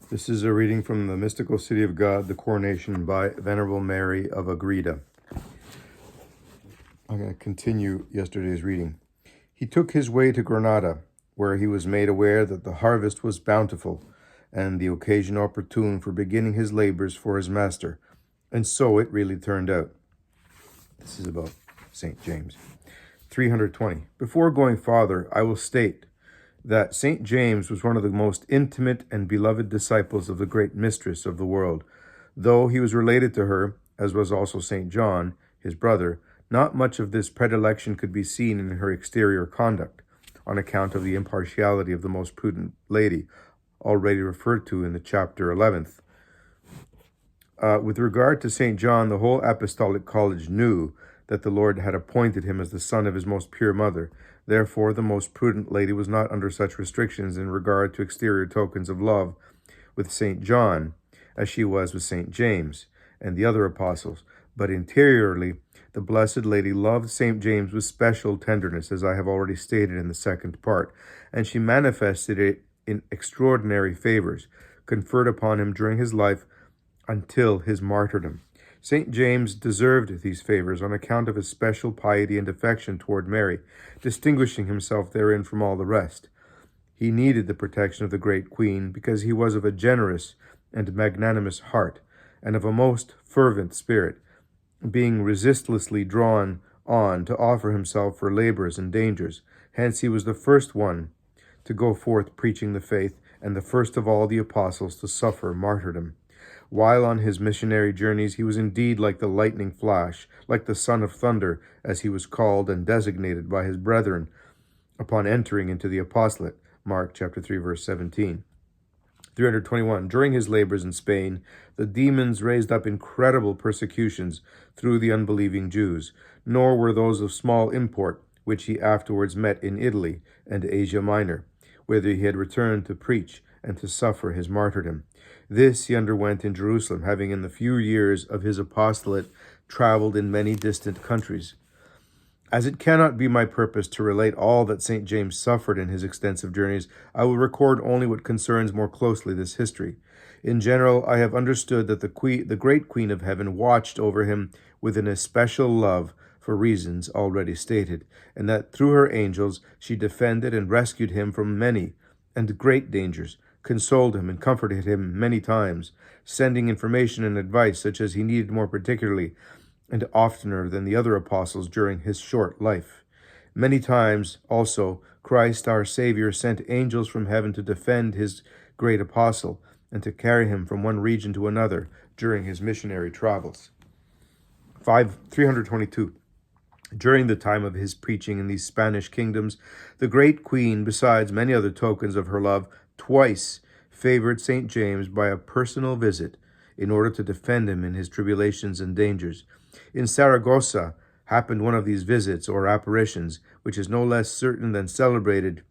This is a reading from the Mystical City of God, the Coronation by Venerable Mary of Agreda. I'm going to continue yesterday's reading. He took his way to Granada, where he was made aware that the harvest was bountiful, and the occasion opportune for beginning his labors for his master. And so it really turned out. This is about St. James. 320. Before going farther, I will state that St. James was one of the most intimate and beloved disciples of the great mistress of the world. Though he was related to her, as was also St. John, his brother, not much of this predilection could be seen in her exterior conduct, on account of the impartiality of the most prudent lady, already referred to in the chapter 11th. With regard to St. John, the whole apostolic college knew that the Lord had appointed him as the son of his most pure mother. Therefore, the most prudent lady was not under such restrictions in regard to exterior tokens of love with St. John as she was with St. James and the other apostles. But interiorly, the Blessed Lady loved St. James with special tenderness, as I have already stated in the second part, and she manifested it in extraordinary favors conferred upon him during his life until his martyrdom. St. James deserved these favors on account of his special piety and affection toward Mary, distinguishing himself therein from all the rest. He needed the protection of the great Queen because he was of a generous and magnanimous heart, and of a most fervent spirit, being resistlessly drawn on to offer himself for labors and dangers. Hence he was the first one to go forth preaching the faith, and the first of all the apostles to suffer martyrdom. While on his missionary journeys, he was indeed like the lightning flash, like the son of thunder, as he was called and designated by his brethren upon entering into the apostolate. Mark chapter 3, verse 17. 321. During his labors in Spain, the demons raised up incredible persecutions through the unbelieving Jews, nor were those of small import, which he afterwards met in Italy and Asia Minor, whither he had returned to preach and to suffer his martyrdom. This he underwent in Jerusalem, having in the few years of his apostolate traveled in many distant countries. As it cannot be my purpose to relate all that St. James suffered in his extensive journeys, I will record only what concerns more closely this history. In general, I have understood that the great Queen of Heaven watched over him with an especial love for reasons already stated, and that through her angels she defended and rescued him from many and great dangers, consoled him and comforted him many times, sending information and advice such as he needed more particularly and oftener than the other apostles during his short life. Many times also Christ our Savior sent angels from heaven to defend his great apostle and to carry him from one region to another during his missionary travels. 322. During the time of his preaching in these Spanish kingdoms, the great Queen, besides many other tokens of her love, twice favored St. James by a personal visit in order to defend him in his tribulations and dangers. In Saragossa happened one of these visits or apparitions, which is no less certain than celebrated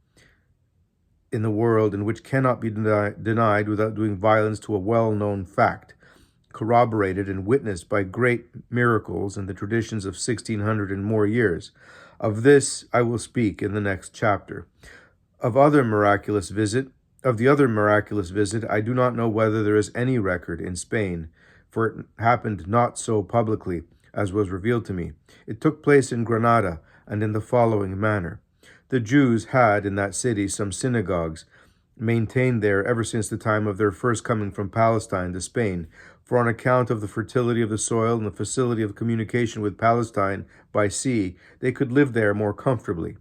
in the world, and which cannot be denied without doing violence to a well-known fact, corroborated and witnessed by great miracles in the traditions of 1600 and more years. Of this I will speak in the next chapter. Of the other miraculous visit, I do not know whether there is any record in Spain, for it happened not so publicly as was revealed to me. It took place in Granada, and in the following manner. The Jews had in that city some synagogues, maintained there ever since the time of their first coming from Palestine to Spain, for on account of the fertility of the soil and the facility of communication with Palestine by sea, they could live there more comfortably.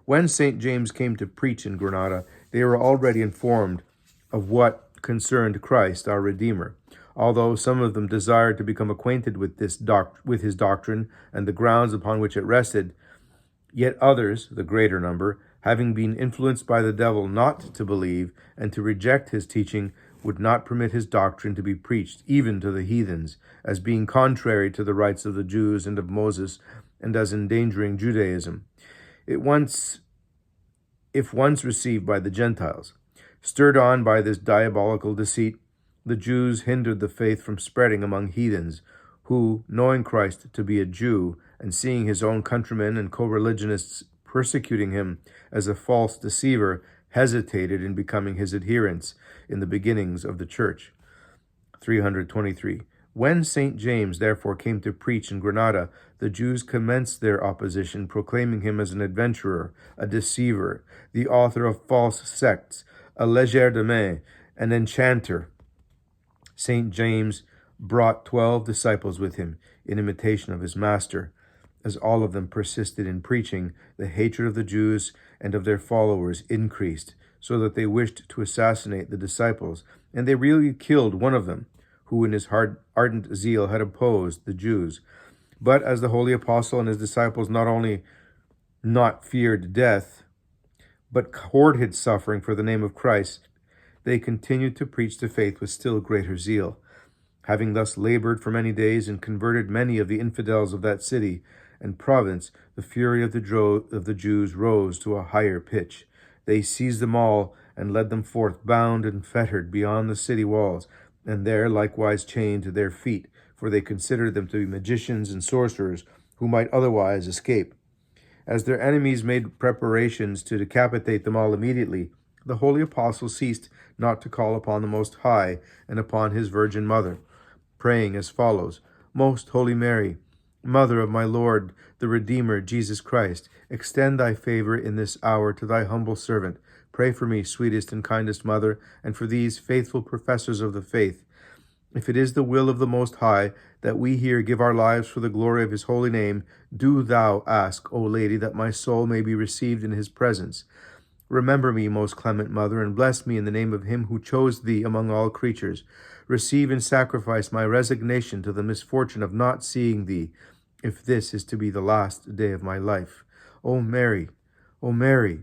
When St. James came to preach in Granada, they were already informed of what concerned Christ, our Redeemer. Although some of them desired to become acquainted with his doctrine and the grounds upon which it rested, yet others, the greater number, having been influenced by the devil not to believe and to reject his teaching, would not permit his doctrine to be preached even to the heathens, as being contrary to the rights of the Jews and of Moses, and as endangering Judaism. If once received by the Gentiles. Stirred on by this diabolical deceit, the Jews hindered the faith from spreading among heathens, who, knowing Christ to be a Jew, and seeing his own countrymen and co-religionists persecuting him as a false deceiver, hesitated in becoming his adherents in the beginnings of the church. 323. When St. James therefore came to preach in Granada, the Jews commenced their opposition, proclaiming him as an adventurer, a deceiver, the author of false sects, a legerdemain, an enchanter. St. James brought 12 disciples with him, in imitation of his master. As all of them persisted in preaching, the hatred of the Jews and of their followers increased, so that they wished to assassinate the disciples, and they really killed one of them, who in his ardent zeal had opposed the Jews. But as the holy apostle and his disciples not only not feared death, but courted suffering for the name of Christ, they continued to preach the faith with still greater zeal. Having thus labored for many days and converted many of the infidels of that city and province, the fury of the Jews rose to a higher pitch. They seized them all and led them forth bound and fettered beyond the city walls, and there likewise chained to their feet, for they considered them to be magicians and sorcerers who might otherwise escape. As their enemies made preparations to decapitate them all immediately, the holy apostle ceased not to call upon the Most High and upon his Virgin Mother, praying as follows: Most Holy Mary, Mother of my Lord, the Redeemer, Jesus Christ, extend thy favor in this hour to thy humble servant. Pray for me, sweetest and kindest Mother, and for these faithful professors of the faith. If it is the will of the Most High that we here give our lives for the glory of his holy name, do thou ask, O Lady, that my soul may be received in his presence. Remember me, most clement Mother, and bless me in the name of him who chose thee among all creatures. Receive and sacrifice my resignation to the misfortune of not seeing thee, if this is to be the last day of my life. O Mary, O Mary.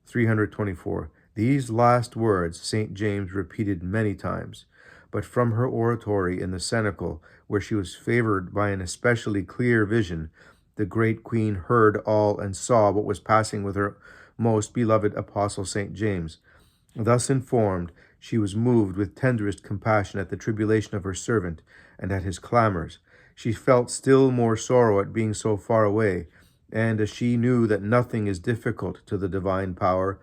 324. These last words St. James repeated many times, but from her oratory in the cenacle, where she was favored by an especially clear vision, the great queen heard all and saw what was passing with her most beloved apostle St. James. Thus informed, she was moved with tenderest compassion at the tribulation of her servant and at his clamors. She felt still more sorrow at being so far away, and as she knew that nothing is difficult to the divine power,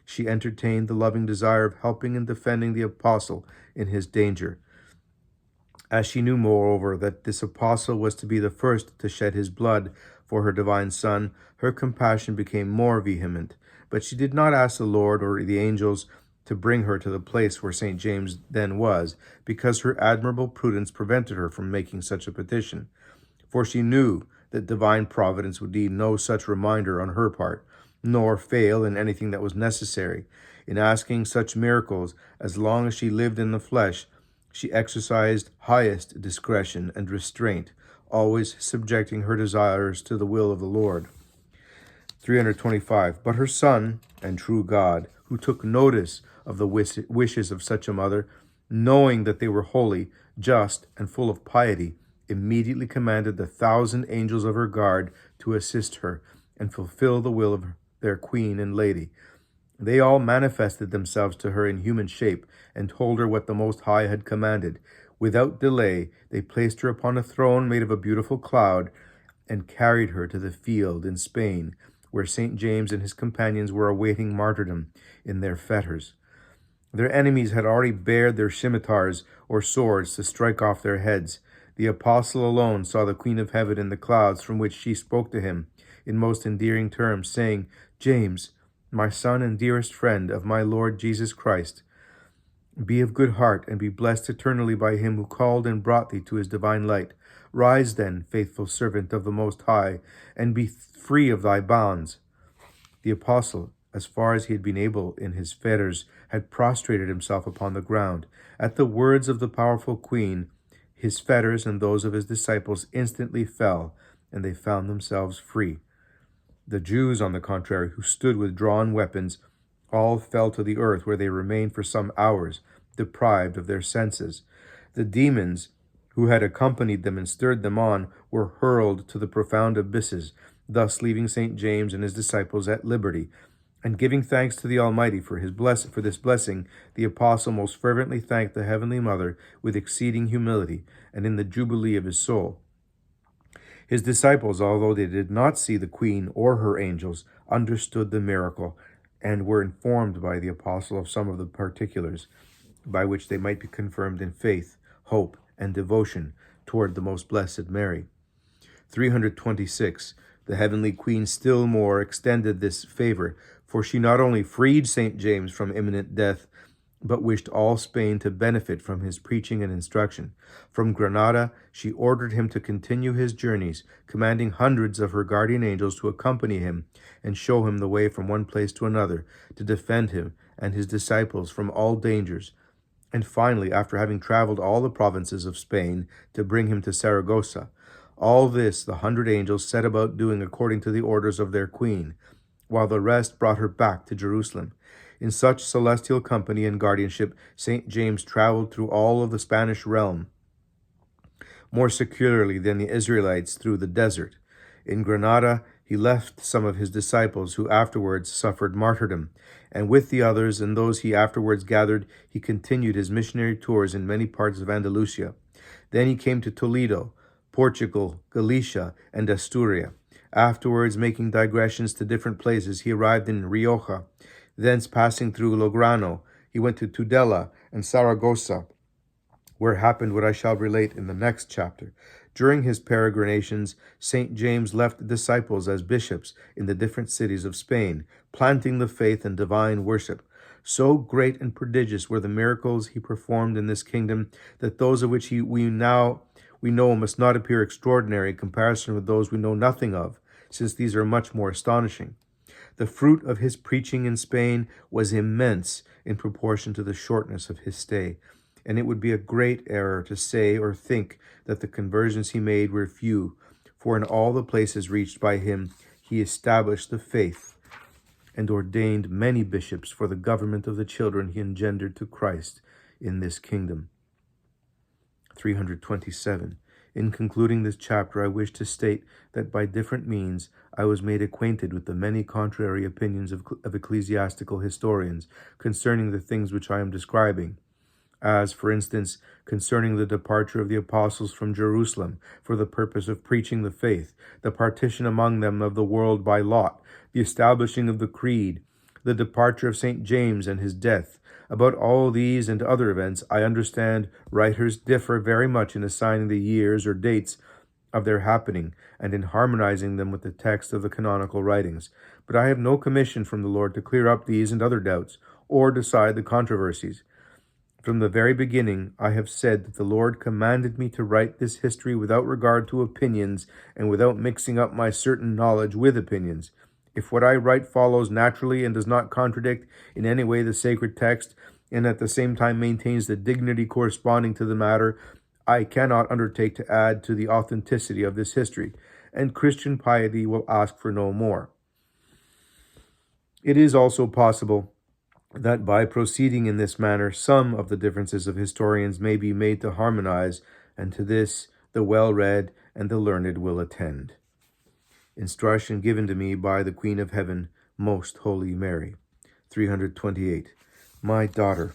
she entertained the loving desire of helping and defending the apostle in his danger. As she knew, moreover, that this apostle was to be the first to shed his blood for her divine Son, her compassion became more vehement. But she did not ask the Lord or the angels to bring her to the place where St. James then was, because her admirable prudence prevented her from making such a petition. For she knew that divine providence would need no such reminder on her part, nor fail in anything that was necessary. In asking such miracles, as long as she lived in the flesh, she exercised highest discretion and restraint, always subjecting her desires to the will of the Lord. 325. But her Son and true God, who took notice of the wishes of such a mother, knowing that they were holy, just, and full of piety, immediately commanded the 1,000 angels of her guard to assist her and fulfill the will of their queen and lady. They all manifested themselves to her in human shape and told her what the Most High had commanded. Without delay, they placed her upon a throne made of a beautiful cloud and carried her to the field in Spain, where St. James and his companions were awaiting martyrdom in their fetters. Their enemies had already bared their scimitars or swords to strike off their heads. The apostle alone saw the Queen of Heaven in the clouds, from which she spoke to him in most endearing terms, saying, James, my son and dearest friend of my Lord Jesus Christ, be of good heart and be blessed eternally by him who called and brought thee to his divine light. Rise then, faithful servant of the Most High, and be free of thy bonds. The apostle, as far as he had been able in his fetters, had prostrated himself upon the ground. At the words of the powerful queen, his fetters and those of his disciples instantly fell, and they found themselves free. The Jews, on the contrary, who stood with drawn weapons, all fell to the earth, where they remained for some hours, deprived of their senses. The demons, who had accompanied them and stirred them on, were hurled to the profound abysses, thus leaving St. James and his disciples at liberty. And giving thanks to the Almighty for this blessing, the apostle most fervently thanked the Heavenly Mother with exceeding humility, and in the jubilee of his soul. His disciples, although they did not see the queen or her angels, understood the miracle, and were informed by the apostle of some of the particulars, by which they might be confirmed in faith, hope, and devotion toward the most blessed Mary. 326. The heavenly Queen still more extended this favor, for she not only freed St. James from imminent death, but wished all Spain to benefit from his preaching and instruction. From Granada, she ordered him to continue his journeys, commanding hundreds of her guardian angels to accompany him and show him the way from one place to another, to defend him and his disciples from all dangers. And finally, after having traveled all the provinces of Spain, to bring him to Saragossa. All this the 100 angels set about doing according to the orders of their queen, while the rest brought her back to Jerusalem. In such celestial company and guardianship, St. James traveled through all of the Spanish realm, more securely than the Israelites through the desert. In Granada, he left some of his disciples who afterwards suffered martyrdom, and with the others and those he afterwards gathered, he continued his missionary tours in many parts of Andalusia. Then he came to Toledo, Portugal, Galicia, and Asturia. Afterwards, making digressions to different places, he arrived in Rioja. Thence, passing through Lograno, he went to Tudela and Saragossa, where happened what I shall relate in the next chapter. During his peregrinations, St. James left disciples as bishops in the different cities of Spain, planting the faith and divine worship. So great and prodigious were the miracles he performed in this kingdom that those of which we know must not appear extraordinary in comparison with those we know nothing of, since these are much more astonishing. The fruit of his preaching in Spain was immense in proportion to the shortness of his stay, and it would be a great error to say or think that the conversions he made were few, for in all the places reached by him he established the faith and ordained many bishops for the government of the children he engendered to Christ in this kingdom. 327. In concluding this chapter, I wish to state that by different means I was made acquainted with the many contrary opinions of ecclesiastical historians concerning the things which I am describing, as, for instance, concerning the departure of the apostles from Jerusalem for the purpose of preaching the faith, the partition among them of the world by lot, the establishing of the creed, the departure of St. James and his death. About all these and other events, I understand writers differ very much in assigning the years or dates of their happening and in harmonizing them with the text of the canonical writings. But I have no commission from the Lord to clear up these and other doubts or decide the controversies. From the very beginning, I have said that the Lord commanded me to write this history without regard to opinions and without mixing up my certain knowledge with opinions. If what I write follows naturally and does not contradict in any way the sacred text, and at the same time maintains the dignity corresponding to the matter, I cannot undertake to add to the authenticity of this history, and Christian piety will ask for no more. It is also possible that by proceeding in this manner, some of the differences of historians may be made to harmonize, and to this the well-read and the learned will attend. Instruction given to me by the Queen of Heaven, Most Holy Mary. 328. My daughter,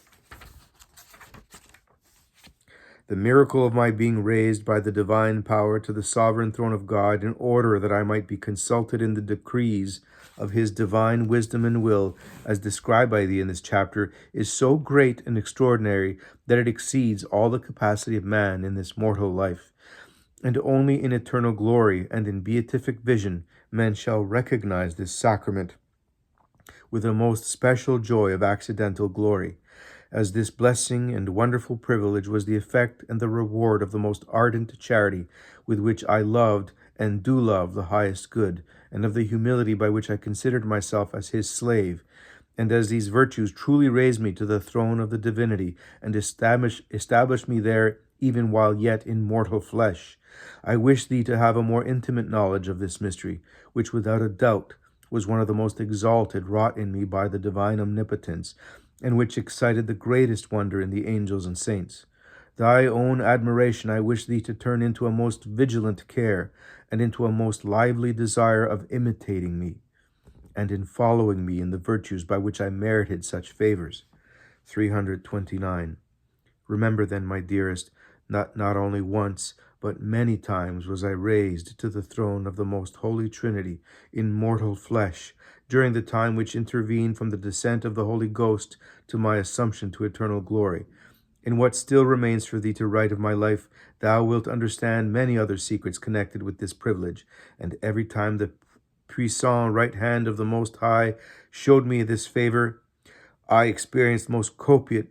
the miracle of my being raised by the divine power to the sovereign throne of God in order that I might be consulted in the decrees of his divine wisdom and will, as described by thee in this chapter, is so great and extraordinary that it exceeds all the capacity of man in this mortal life. And only in eternal glory and in beatific vision men shall recognize this sacrament with a most special joy of accidental glory, as this blessing and wonderful privilege was the effect and the reward of the most ardent charity with which I loved and do love the highest good, and of the humility by which I considered myself as his slave. And as these virtues truly raised me to the throne of the divinity and established me there even while yet in mortal flesh, I wish thee to have a more intimate knowledge of this mystery, which without a doubt was one of the most exalted wrought in me by the divine omnipotence, and which excited the greatest wonder in the angels and saints. Thy own admiration I wish thee to turn into a most vigilant care, and into a most lively desire of imitating me, and in following me in the virtues by which I merited such favors. 329. Remember then, my dearest, not only once, but many times was I raised to the throne of the most holy Trinity in mortal flesh, during the time which intervened from the descent of the Holy Ghost to my assumption to eternal glory. In what still remains for thee to write of my life, thou wilt understand many other secrets connected with this privilege, and every time the puissant right hand of the Most High showed me this favor, I experienced most copious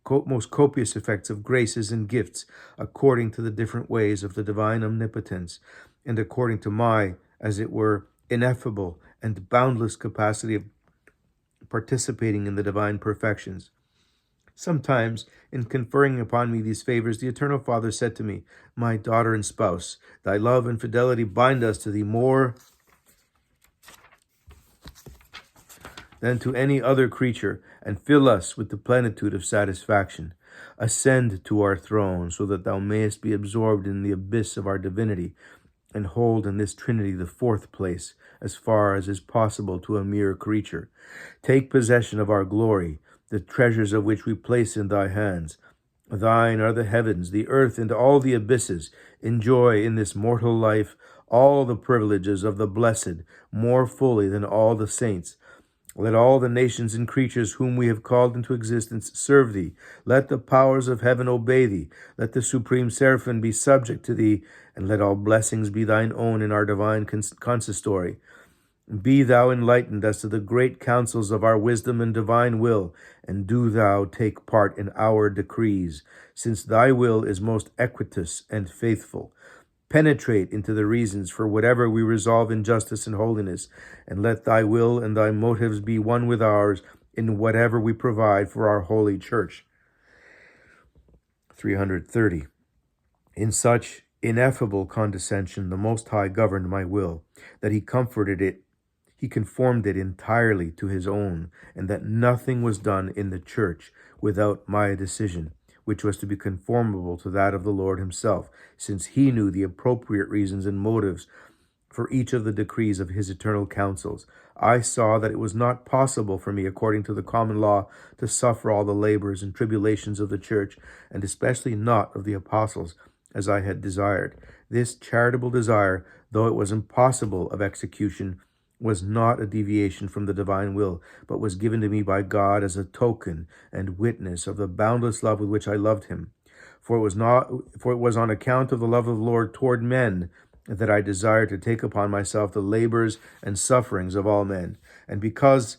effects of graces and gifts, according to the different ways of the divine omnipotence, and according to my, as it were, ineffable and boundless capacity of participating in the divine perfections. Sometimes, in conferring upon me these favors, the Eternal Father said to me, My daughter and spouse, thy love and fidelity bind us to thee more than to any other creature, and fill us with the plenitude of satisfaction. Ascend to our throne, so that thou mayest be absorbed in the abyss of our divinity, and hold in this Trinity the fourth place, as far as is possible to a mere creature. Take possession of our glory, the treasures of which we place in thy hands. Thine are the heavens, the earth, and all the abysses. Enjoy in this mortal life all the privileges of the blessed, more fully than all the saints. Let all the nations and creatures whom we have called into existence serve thee. Let the powers of heaven obey thee. Let the supreme seraphim be subject to thee, and let all blessings be thine own in our divine consistory. Be thou enlightened as to the great counsels of our wisdom and divine will, and do thou take part in our decrees, since thy will is most equitous and faithful. Penetrate into the reasons for whatever we resolve in justice and holiness, and let thy will and thy motives be one with ours in whatever we provide for our holy church. 330. In such ineffable condescension the Most High governed my will, that he conformed it entirely to his own, and that nothing was done in the church without my decision, which was to be conformable to that of the Lord himself, since he knew the appropriate reasons and motives for each of the decrees of his eternal counsels. I saw that it was not possible for me, according to the common law, to suffer all the labors and tribulations of the church, and especially not of the apostles, as I had desired. This charitable desire, though it was impossible of execution, was not a deviation from the divine will, but was given to me by God as a token and witness of the boundless love with which I loved him. For it was on account of the love of the Lord toward men that I desired to take upon myself the labors and sufferings of all men. And because,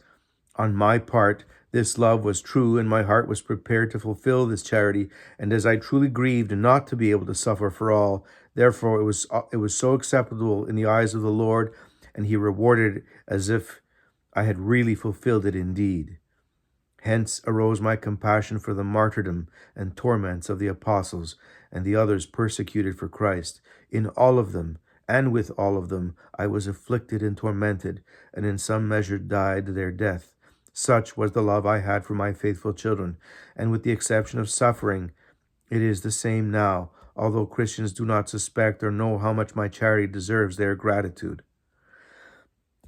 on my part, this love was true, and my heart was prepared to fulfill this charity, and as I truly grieved not to be able to suffer for all, therefore it was so acceptable in the eyes of the Lord, and he rewarded it as if I had really fulfilled it indeed. Hence arose my compassion for the martyrdom and torments of the apostles and the others persecuted for Christ. In all of them, and with all of them, I was afflicted and tormented, and in some measure died their death. Such was the love I had for my faithful children, and with the exception of suffering, it is the same now, although Christians do not suspect or know how much my charity deserves their gratitude.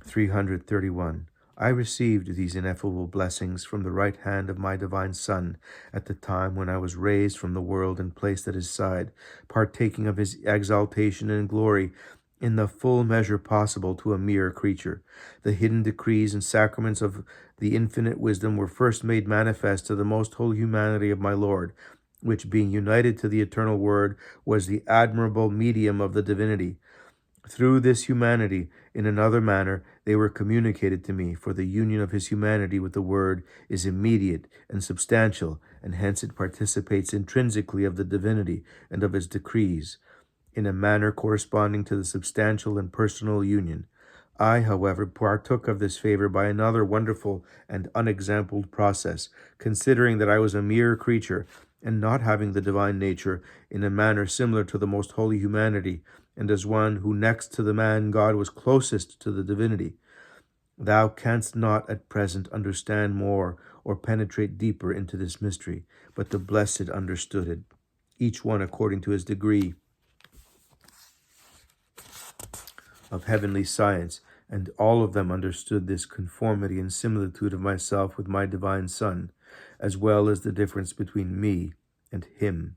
331. I received these ineffable blessings from the right hand of my divine Son at the time when I was raised from the world and placed at his side, partaking of his exaltation and glory in the full measure possible to a mere creature. The hidden decrees and sacraments of the infinite wisdom were first made manifest to the most holy humanity of my Lord, which, being united to the eternal Word, was the admirable medium of the divinity. Through this humanity, in another manner, they were communicated to me, for the union of his humanity with the Word is immediate and substantial, and hence it participates intrinsically of the divinity and of his decrees, in a manner corresponding to the substantial and personal union. I, however, partook of this favor by another wonderful and unexampled process, considering that I was a mere creature, and not having the divine nature, in a manner similar to the most holy humanity, and as one who next to the man God was closest to the divinity. Thou canst not at present understand more or penetrate deeper into this mystery, but the blessed understood it, each one according to his degree of heavenly science, and all of them understood this conformity and similitude of myself with my divine Son, as well as the difference between me and him.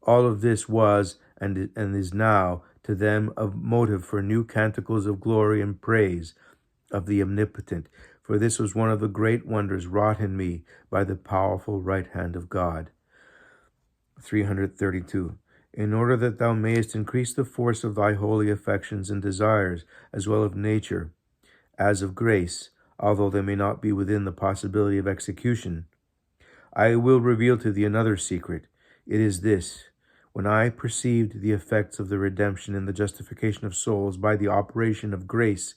All of this was and is now to them a motive for new canticles of glory and praise, of the Omnipotent, for this was one of the great wonders wrought in me by the powerful right hand of God. 332. In order that thou mayest increase the force of thy holy affections and desires, as well of nature as of grace, although they may not be within the possibility of execution, I will reveal to thee another secret. It is this: when I perceived the effects of the redemption and the justification of souls by the operation of grace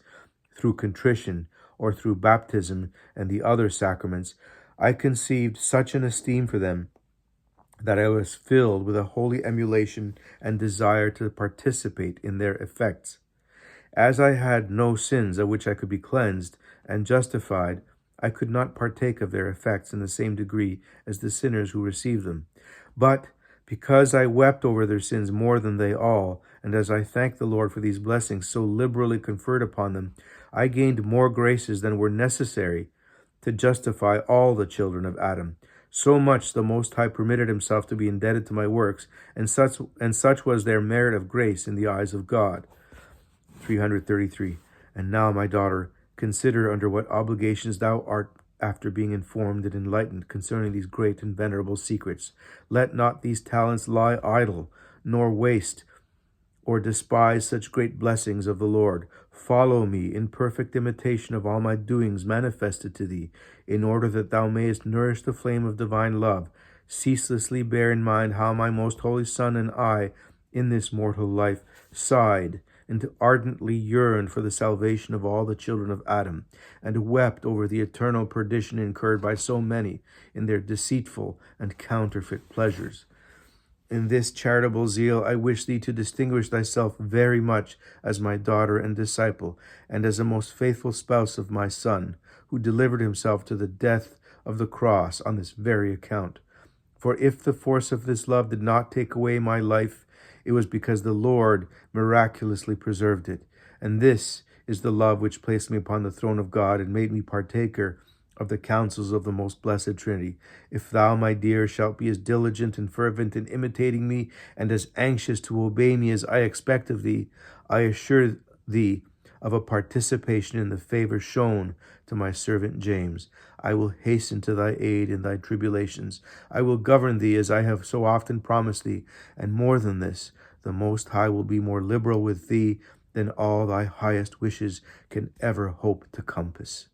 through contrition or through baptism and the other sacraments, I conceived such an esteem for them that I was filled with a holy emulation and desire to participate in their effects. As I had no sins of which I could be cleansed and justified, I could not partake of their effects in the same degree as the sinners who receive them. But because I wept over their sins more than they all, and as I thanked the Lord for these blessings so liberally conferred upon them, I gained more graces than were necessary to justify all the children of Adam. So much the Most High permitted himself to be indebted to my works, and such was their merit of grace in the eyes of God. 333. And now, my daughter, consider under what obligations thou art after being informed and enlightened concerning these great and venerable secrets. Let not these talents lie idle, nor waste, or despise such great blessings of the Lord. Follow me in perfect imitation of all my doings manifested to thee, in order that thou mayest nourish the flame of divine love. Ceaselessly bear in mind how my most holy Son and I, in this mortal life, sighed and ardently yearned for the salvation of all the children of Adam, and wept over the eternal perdition incurred by so many in their deceitful and counterfeit pleasures. In this charitable zeal I wish thee to distinguish thyself very much as my daughter and disciple, and as a most faithful spouse of my Son, who delivered himself to the death of the cross on this very account. For if the force of this love did not take away my life, it was because the Lord miraculously preserved it. And this is the love which placed me upon the throne of God and made me partaker of the counsels of the most blessed Trinity. If thou, my dear, shalt be as diligent and fervent in imitating me, and as anxious to obey me as I expect of thee, I assure thee of a participation in the favor shown to my servant James. I will hasten to thy aid in thy tribulations. I will govern thee as I have so often promised thee, and more than this, the Most High will be more liberal with thee than all thy highest wishes can ever hope to compass.